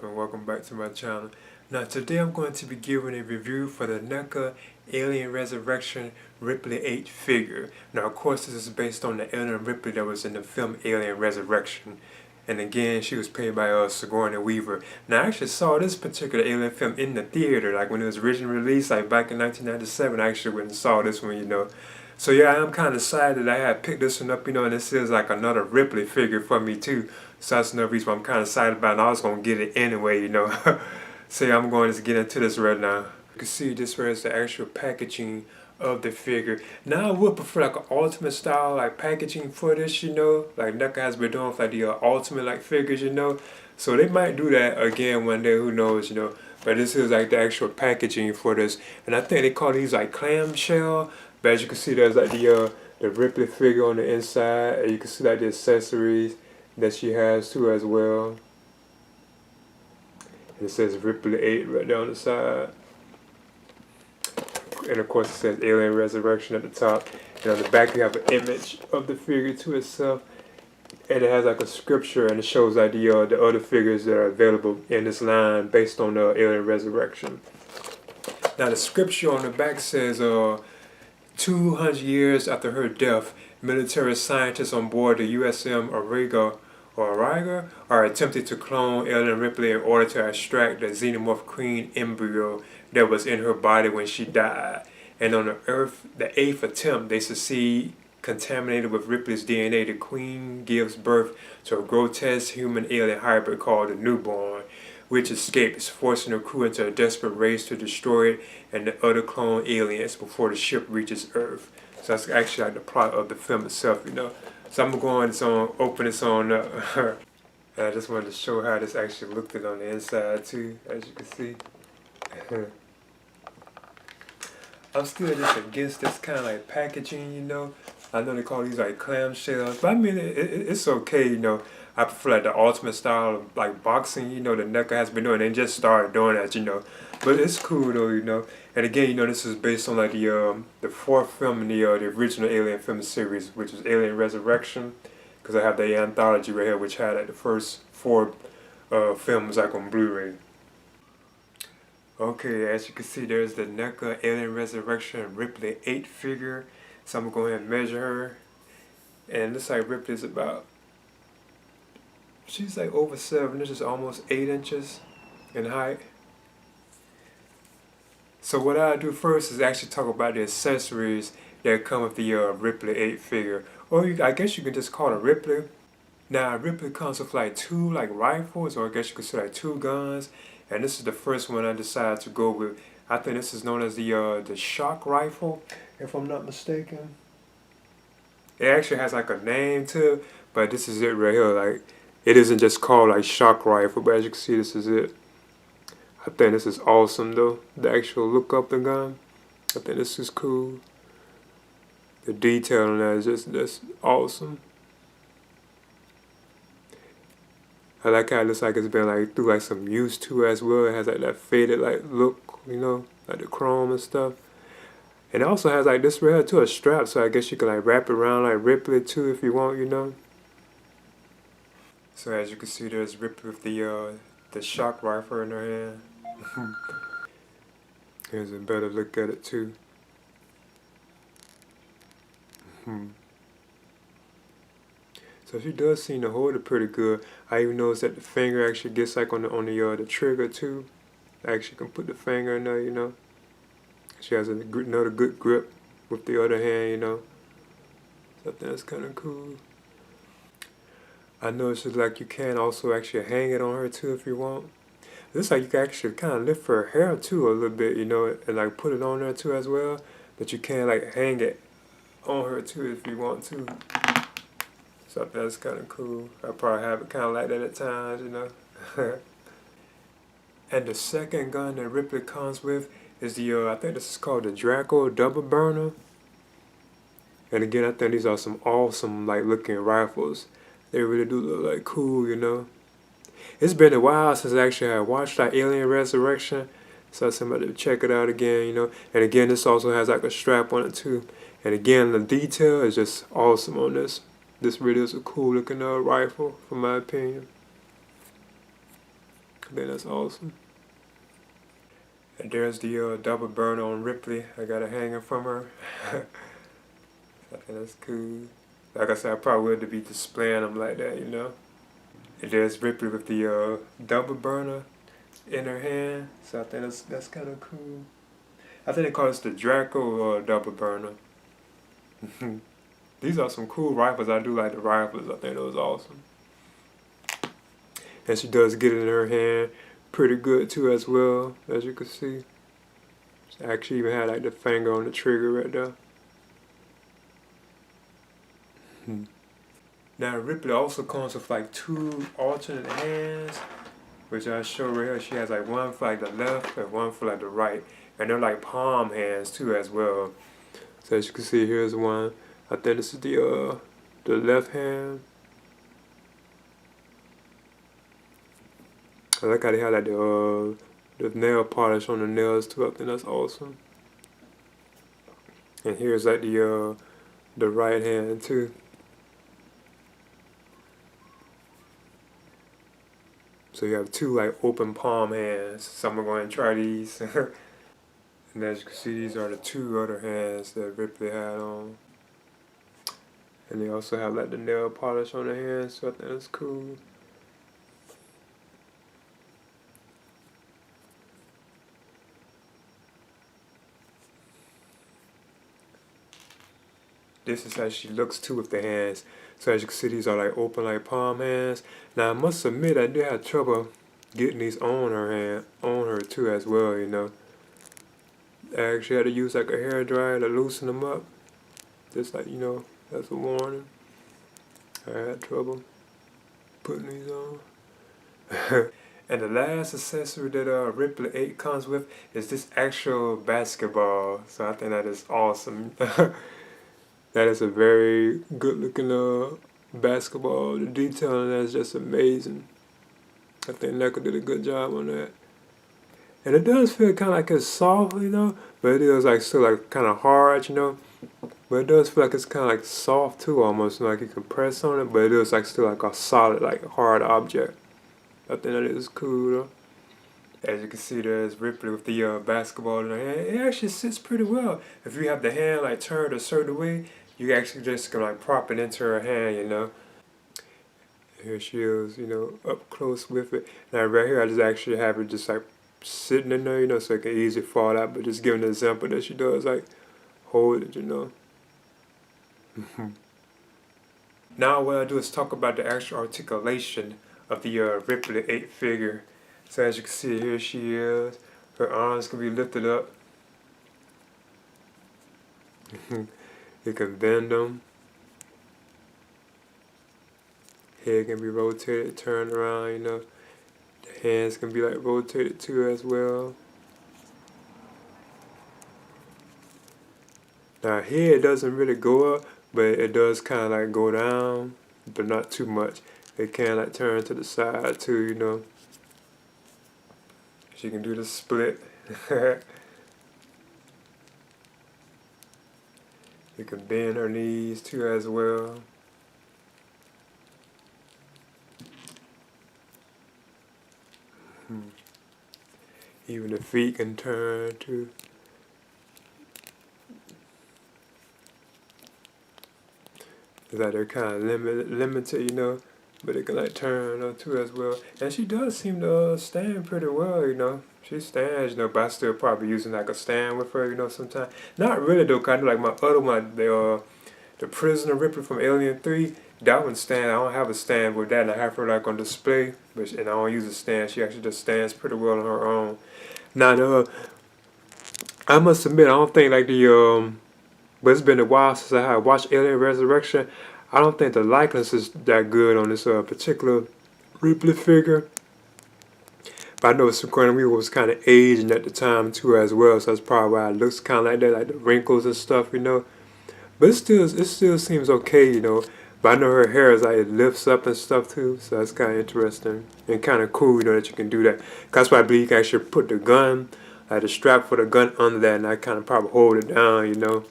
and welcome back to my channel. Now today I'm going to be giving a review for the NECA Alien Resurrection Ripley 8 figure. Now of course this is based on the Alien Ripley that was in the film Alien Resurrection. And again, she was played by Sigourney Weaver. Now I actually saw this particular Alien film in the theater, like when it was originally released, like back in 1997. I actually went and saw this one, So yeah, I'm kind of excited that I had picked this one up, and this is like another Ripley figure for me too. So that's another reason why I'm kind of excited about it. I was going to get it anyway, So yeah, I'm going to get into this right now. You can see this right is the actual packaging of the figure. Now I would prefer like an ultimate style like packaging for this, like NECA has been doing for like the ultimate like figures, So they might do that again one day, who knows, But this is like the actual packaging for this. And I think they call these like clamshell. But as you can see, there's like the Ripley figure on the inside, and you can see like the accessories that she has too as well. And it says Ripley 8 right there on the side. And of course it says Alien Resurrection at the top. And on the back you have an image of the figure to itself. And it has like a scripture, and it shows like the other figures that are available in this line based on the Alien Resurrection. Now the scripture on the back says 200 years after her death, military scientists on board the USM Origa are attempting to clone Alien Ripley in order to extract the xenomorph queen embryo that was in her body when she died. And on the Earth, the 8th attempt, they succeed. Contaminated with Ripley's DNA, the queen gives birth to a grotesque human-alien hybrid called the newborn, which escapes, forcing the crew into a desperate race to destroy it and the other clone aliens before the ship reaches Earth. So that's actually like the plot of the film itself, So I'm going to open this on up. And I just wanted to show how this actually looked on the inside too, as you can see. I'm still just against this kind of like packaging, I know they call these like clamshells, but I mean it's okay, I prefer like the ultimate style of like boxing, the NECA has been doing. They just started doing that, But it's cool though, And again, this is based on like the fourth film in the original Alien film series, which is Alien Resurrection, because I have the anthology right here, which had like the first 4 films like on Blu-ray. Okay, as you can see, there's the NECA Alien Resurrection Ripley 8 figure. So I'm going to go ahead and measure her. And it looks like Ripley's she's like over 7 inches, almost 8 inches in height. So what I'll do first is actually talk about the accessories that come with the Ripley 8 figure. Or I guess you can just call it Ripley. Now Ripley comes with like 2 like rifles, or I guess you could say like 2 guns. And this is the first one I decided to go with. I think this is known as the shock rifle, if I'm not mistaken. It actually has like a name to it, but this is it right here. Like, it isn't just called like shock rifle, but as you can see, this is it. I think this is awesome though. The actual look of the gun, I think this is cool. The detail on that is just awesome. I like how it looks like it's been like through like some use to as well. It has like that faded like look, like the chrome and stuff. And it also has like this right here too, a strap, so I guess you can like wrap it around like Ripley too if you want, So as you can see, there's Ripley with the shock rifle in her hand. Here's a better look at it too. So she does seem to hold it pretty good. I even noticed that the finger actually gets like on the trigger too. I actually can put the finger in there, She has another good grip with the other hand, So I think that's kind of cool. I noticed it's like you can also actually hang it on her too if you want. Looks like you can actually kind of lift her hair too a little bit, and like put it on there too as well. But you can like hang it on her too if you want to. So I think that's kind of cool. I probably have it kind of like that at times, And the second gun that Ripley comes with is I think this is called the Draco Double Burner. And again, I think these are some awesome like looking rifles. They really do look like cool, It's been a while since I actually had watched like Alien Resurrection, so I somebody to check it out again, And again, this also has like a strap on it too. And again, the detail is just awesome on this. This really is a cool looking rifle, from my opinion. I think that's awesome. And there's the double burner on Ripley. I got a hanger from her. I think that's cool. Like I said, I probably would be displaying them like that, you know. And there's Ripley with the double burner in her hand. So I think that's kind of cool. I think they call this the Draco double burner. These are some cool rifles. I do like the rifles. I think those awesome. And she does get it in her hand pretty good too as well, as you can see. She actually even had like the finger on the trigger right there. Now Ripley also comes with like 2 alternate hands, which I show right here. She has like one for like the left and one for like the right. And they're like palm hands too as well. So as you can see, here's one. I think this is the left hand. I like how they have like the nail polish on the nails too. I think that's awesome. And here's like the right hand too. So you have 2 like open palm hands. So I'm going to try these. And as you can see, these are the 2 other hands that Ripley had on. And they also have like the nail polish on their hands, so I think that's cool. This is how she looks too with the hands. So as you can see, these are like open like palm hands. Now I must admit, I did have trouble getting these on her too as well, you know. I actually had to use like a hair dryer to loosen them up. Just like, you know, that's a warning. I had trouble putting these on. And the last accessory that Ripley 8 comes with is this actual basketball. So I think that is awesome. That is a very good looking basketball. The detail on that is just amazing. I think NECA did a good job on that. And it does feel kind of like it's soft, you know, but it is like still like kind of hard, you know. But it does feel like it's kind of like soft too, almost like you can press on it, but it is like still like a solid, like hard object. I think that is cool though. As you can see, there's Ripley with the basketball in her hand. It actually sits pretty well. If you have the hand like turned a certain way, you actually just can like prop it into her hand, you know. Here she is, you know, up close with it. Now right here, I just actually have it just like sitting in there, you know, so it can easily fall out. But just giving an example that she does, like hold it, you know. Now what I do is talk about the actual articulation of the Ripley 8 figure. So as you can see, here she is. Her arms can be lifted up. You can bend them. Head can be rotated, turned around, you know. The hands can be like rotated too as well. Now head doesn't really go up, but it does kind of like go down, but not too much. It can like turn to the side too, you know. She can do the split. You can bend her knees too as well. Even the feet can turn too. It's like they're kind of limited, you know, but it can like turn too as well. And she does seem to stand pretty well, you know. She stands, you know, but I still probably using like a stand with her, you know, sometimes. Not really though, kind of like my other one, the Prisoner Ripley from Alien 3. That one stand, I don't have a stand with that, and I have her like on display, and I don't use a stand. She actually just stands pretty well on her own. Now, I must admit, I don't think like but it's been a while since I have watched Alien Resurrection. I don't think the likeness is that good on this particular Ripley figure. But I know Sigourney Weaver was kind of aging at the time too as well, so that's probably why it looks kind of like that, like the wrinkles and stuff, you know. But it still seems okay, you know. But I know her hair is like it lifts up and stuff too, so that's kind of interesting and kind of cool, you know, that you can do that. 'Cause that's why I believe you can actually put the gun, like the strap for the gun under that, and I kind of probably hold it down, you know.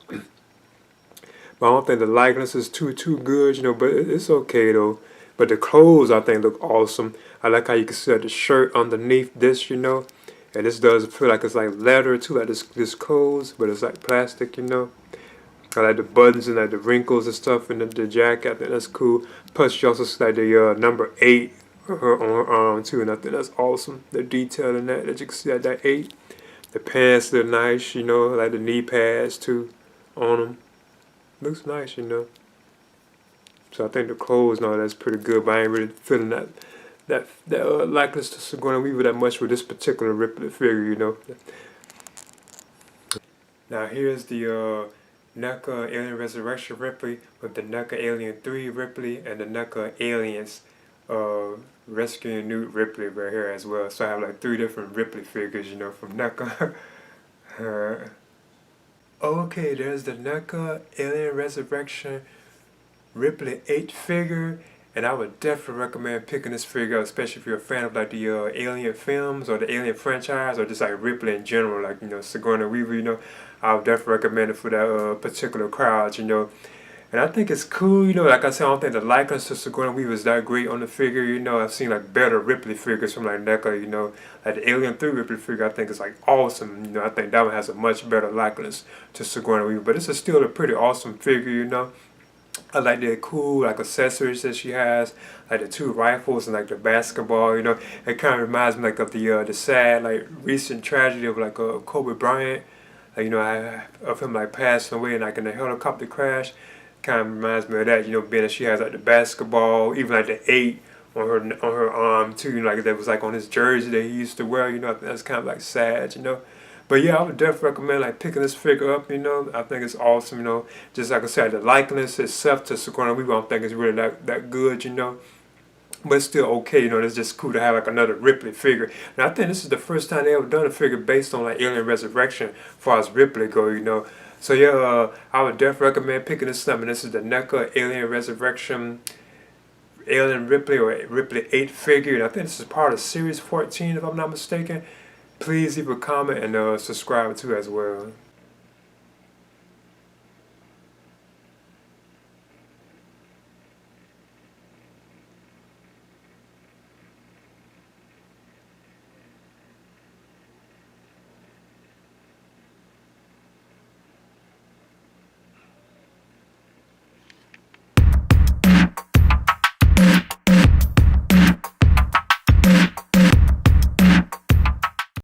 But I don't think the likeness is too good, you know. But it's okay though. But the clothes I think look awesome. I like how you can see that the shirt underneath this, you know. And this does feel like it's like leather too, like this clothes, but it's like plastic, you know. I like the buttons and like the wrinkles and stuff in the jacket. I think that's cool. Plus, you also see like the number 8 on her arm too, and I think that's awesome. The detail in that you can see that 8. The pants look nice, you know, like the knee pads too on them. Looks nice, you know. So I think the clothes and all that's pretty good, but I ain't really feeling that likeness to Sigourney Weaver that much with this particular Ripley figure, you know. Now here's the NECA Alien Resurrection Ripley with the NECA Alien 3 Ripley and the NECA Aliens Rescuing Newt Ripley right here as well. So I have like 3 different Ripley figures, you know, from NECA. Okay, there's the NECA Alien Resurrection Ripley 8 figure, and I would definitely recommend picking this figure up, especially if you're a fan of like the Alien films or the Alien franchise or just like Ripley in general, like, you know, Sigourney Weaver, you know. I would definitely recommend it for that particular crowd, you know. And I think it's cool, you know, like I said, I don't think the likeness to Sigourney Weaver is that great on the figure, you know. I've seen like better Ripley figures from like NECA, you know. Like the Alien 3 Ripley figure I think is like awesome, you know. I think that one has a much better likeness to Sigourney Weaver. But this is still a pretty awesome figure, you know. I like the cool like accessories that she has, like the 2 rifles and like the basketball. You know, it kind of reminds me like of the sad like recent tragedy of like Kobe Bryant. Like, you know, of him like passing away and like in a helicopter crash. Kind of reminds me of that. You know, being that she has like the basketball, even like the 8 on her arm too. You know, like that was like on his jersey that he used to wear. You know, I think that's kind of like sad. You know. But yeah, I would definitely recommend like picking this figure up, you know. I think it's awesome, you know. Just like I said, the likeness itself to Sigourney Weaver I don't think it's really that good, you know. But it's still okay, you know. It's just cool to have like another Ripley figure. And I think this is the first time they ever done a figure based on like Alien Resurrection as far as Ripley go, you know. So yeah, I would definitely recommend picking this up. And this is the NECA Alien Resurrection Alien Ripley or Ripley 8 figure. And I think this is part of Series 14 if I'm not mistaken. Please leave a comment and subscribe too as well.